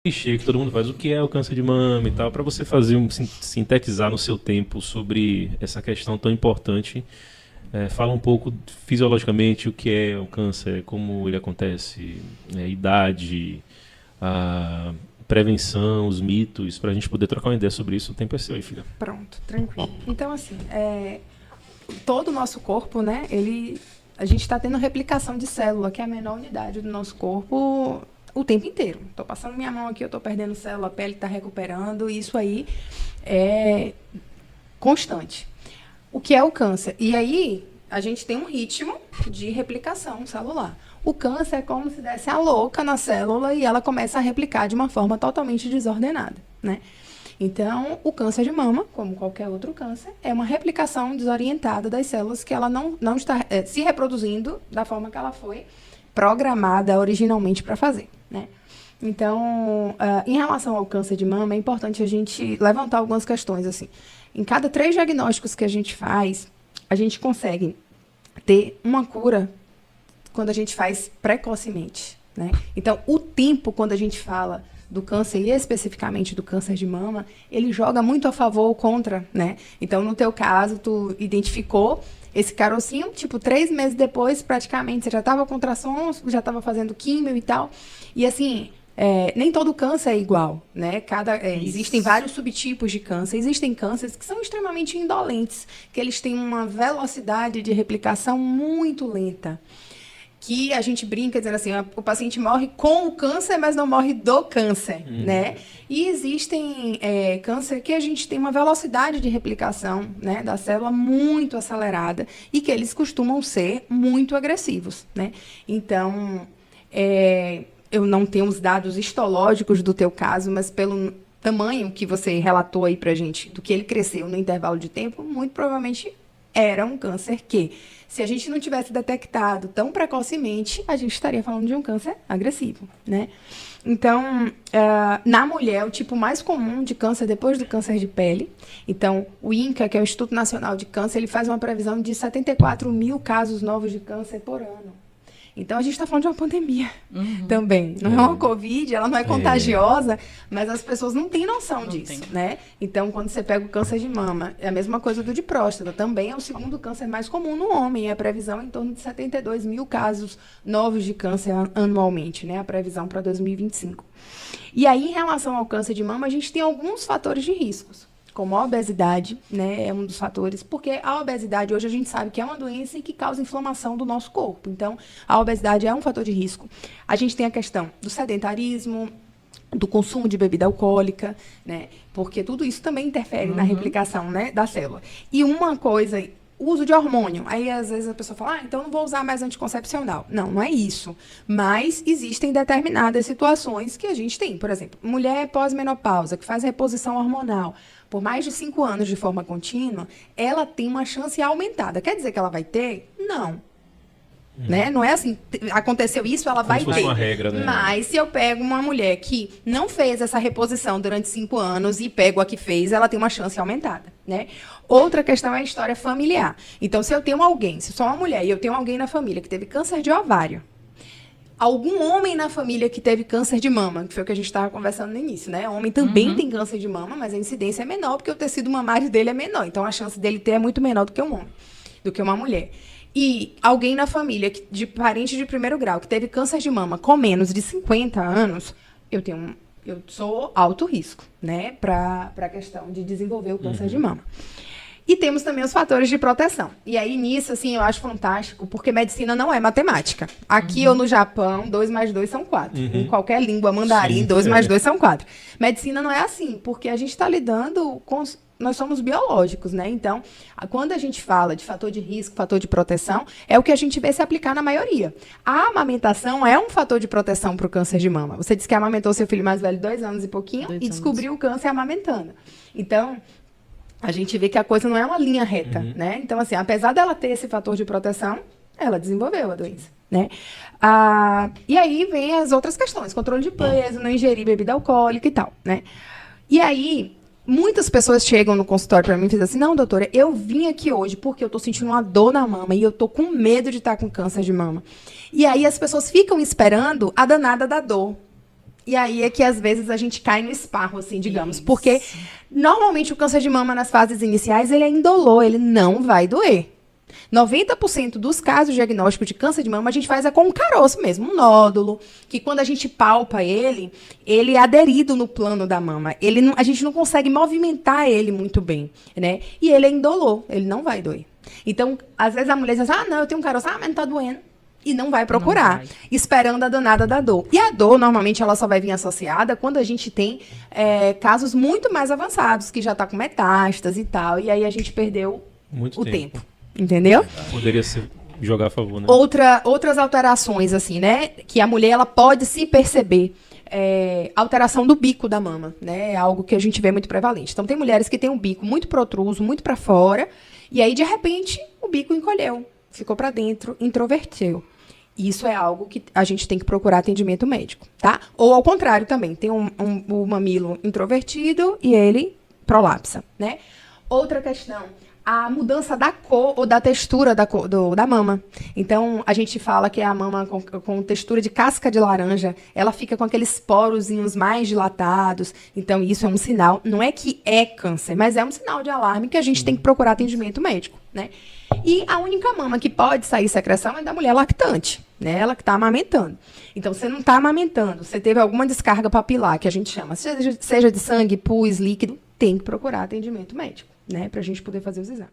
clichê que todo mundo faz, o que é o câncer de mama e tal, para você fazer sintetizar no seu tempo sobre essa questão tão importante, fala um pouco fisiologicamente o que é o câncer, como ele acontece, idade, a prevenção, os mitos, para a gente poder trocar uma ideia sobre isso. O tempo é seu aí, filha. Pronto, tranquilo. Então, assim, todo o nosso corpo, né, a gente está tendo replicação de célula, que é a menor unidade do nosso corpo, o tempo inteiro. Estou passando minha mão aqui, eu estou perdendo célula, a pele está recuperando, isso aí é constante. O que é o câncer? E aí, a gente tem um ritmo de replicação celular. O câncer é como se desse a louca na célula e ela começa a replicar de uma forma totalmente desordenada, né? Então, o câncer de mama, como qualquer outro câncer, é uma replicação desorientada das células que ela não está se reproduzindo da forma que ela foi programada originalmente para fazer, né? Então, em relação ao câncer de mama, é importante a gente levantar algumas questões, assim. Em cada 3 diagnósticos que a gente faz, a gente consegue ter uma cura quando a gente faz precocemente, né? Então, o tempo, quando a gente fala do câncer, e especificamente do câncer de mama, ele joga muito a favor ou contra, né? Então, no teu caso, tu identificou esse carocinho, tipo, 3 meses depois, praticamente, você já estava com ultrassom, já estava fazendo químio e tal. E, assim, nem todo câncer é igual, né? Existem vários subtipos de câncer. Existem cânceres que são extremamente indolentes, que eles têm uma velocidade de replicação muito lenta, que a gente brinca dizendo assim, o paciente morre com o câncer, mas não morre do câncer, né? E existem câncer que a gente tem uma velocidade de replicação, né, da célula muito acelerada e que eles costumam ser muito agressivos, né? Então, eu não tenho os dados histológicos do teu caso, mas pelo tamanho que você relatou aí pra gente, do que ele cresceu no intervalo de tempo, muito provavelmente era um câncer que, se a gente não tivesse detectado tão precocemente, a gente estaria falando de um câncer agressivo, né? Então, na mulher, o tipo mais comum de câncer depois do câncer de pele. Então, o INCA, que é o Instituto Nacional de Câncer, ele faz uma previsão de 74 mil casos novos de câncer por ano. Então, a gente está falando de uma pandemia também. Não é uma Covid, ela não é contagiosa, mas as pessoas não têm noção disso, né? Então, quando você pega o câncer de mama, é a mesma coisa do de próstata. Também é o segundo câncer mais comum no homem. A previsão é em torno de 72 mil casos novos de câncer anualmente, né? A previsão para 2025. E aí, em relação ao câncer de mama, a gente tem alguns fatores de riscos, como a obesidade, né, é um dos fatores, porque a obesidade hoje a gente sabe que é uma doença e que causa inflamação do nosso corpo. Então, a obesidade é um fator de risco. A gente tem a questão do sedentarismo, do consumo de bebida alcoólica, né, porque tudo isso também interfere na replicação, né, da célula. E uma coisa, uso de hormônio. Aí, às vezes, a pessoa fala, então não vou usar mais anticoncepcional. Não, não é isso. Mas existem determinadas situações que a gente tem. Por exemplo, mulher pós-menopausa, que faz reposição hormonal por mais de 5 anos de forma contínua, ela tem uma chance aumentada. Quer dizer que ela vai ter? Não. Né? Não é assim, aconteceu isso, ela vai ter. Uma regra, né? Mas se eu pego uma mulher que não fez essa reposição durante 5 anos e pego a que fez, ela tem uma chance aumentada, né? Outra questão é a história familiar. Então, se eu tenho alguém, se sou uma mulher e eu tenho alguém na família que teve câncer de ovário, algum homem na família que teve câncer de mama, que foi o que a gente estava conversando no início, né? O homem também tem câncer de mama, mas a incidência é menor porque o tecido mamário dele é menor. Então, a chance dele ter é muito menor do que um homem, do que uma mulher. E alguém na família, de parente de primeiro grau, que teve câncer de mama com menos de 50 anos, eu sou alto risco, né? Para a questão de desenvolver o câncer de mama. E temos também os fatores de proteção. E aí, nisso, assim, eu acho fantástico, porque medicina não é matemática. Aqui ou no Japão, 2 mais 2 são 4. Em qualquer língua mandarim, Sim, 2 mais 2 são 4. Medicina não é assim, porque a gente está lidando com... Nós somos biológicos, né? Então, quando a gente fala de fator de risco, fator de proteção, é o que a gente vê se aplicar na maioria. A amamentação é um fator de proteção para o câncer de mama. Você disse que amamentou seu filho mais velho 2 anos e pouquinho e descobriu o câncer amamentando. Então, a gente vê que a coisa não é uma linha reta, né? Então, assim, apesar dela ter esse fator de proteção, ela desenvolveu a doença, né? E aí vem as outras questões, controle de peso, não ingerir bebida alcoólica e tal, né? E aí, muitas pessoas chegam no consultório para mim e dizem assim, não, doutora, eu vim aqui hoje porque eu tô sentindo uma dor na mama e eu tô com medo de estar com câncer de mama. E aí as pessoas ficam esperando a danada da dor. E aí é que às vezes a gente cai no esparro, assim, digamos. Porque normalmente o câncer de mama nas fases iniciais, ele é indolor, ele não vai doer. 90% dos casos diagnósticos de câncer de mama a gente faz com um caroço mesmo, um nódulo, que quando a gente palpa ele, ele é aderido no plano da mama. A gente não consegue movimentar ele muito bem, né? E ele é indolor, ele não vai doer. Então, às vezes a mulher diz assim, não, eu tenho um caroço, mas não tá doendo. E não vai procurar, não vai. Esperando a danada da dor. E a dor, normalmente, ela só vai vir associada quando a gente tem casos muito mais avançados, que já tá com metástase e tal, e aí a gente perdeu o tempo. Entendeu? Poderia ser jogar a favor, né? Outras alterações, assim, né? Que a mulher ela pode se perceber. Alteração do bico da mama, né? É algo que a gente vê muito prevalente. Então, tem mulheres que têm um bico muito protruso, muito para fora, e aí, de repente, o bico encolheu, ficou para dentro, introverteu. Isso é algo que a gente tem que procurar atendimento médico, tá? Ou ao contrário também, tem o mamilo introvertido e ele prolapsa, né? Outra questão, a mudança da cor ou da textura da mama. Então, a gente fala que a mama com textura de casca de laranja, ela fica com aqueles porozinhos mais dilatados. Então, isso é um sinal, não é que é câncer, mas é um sinal de alarme que a gente tem que procurar atendimento médico, né? E a única mama que pode sair secreção é da mulher lactante, né? Ela que está amamentando. Então, você não está amamentando, você teve alguma descarga papilar, que a gente chama, seja de sangue, pus, líquido, tem que procurar atendimento médico, né? Para a gente poder fazer os exames.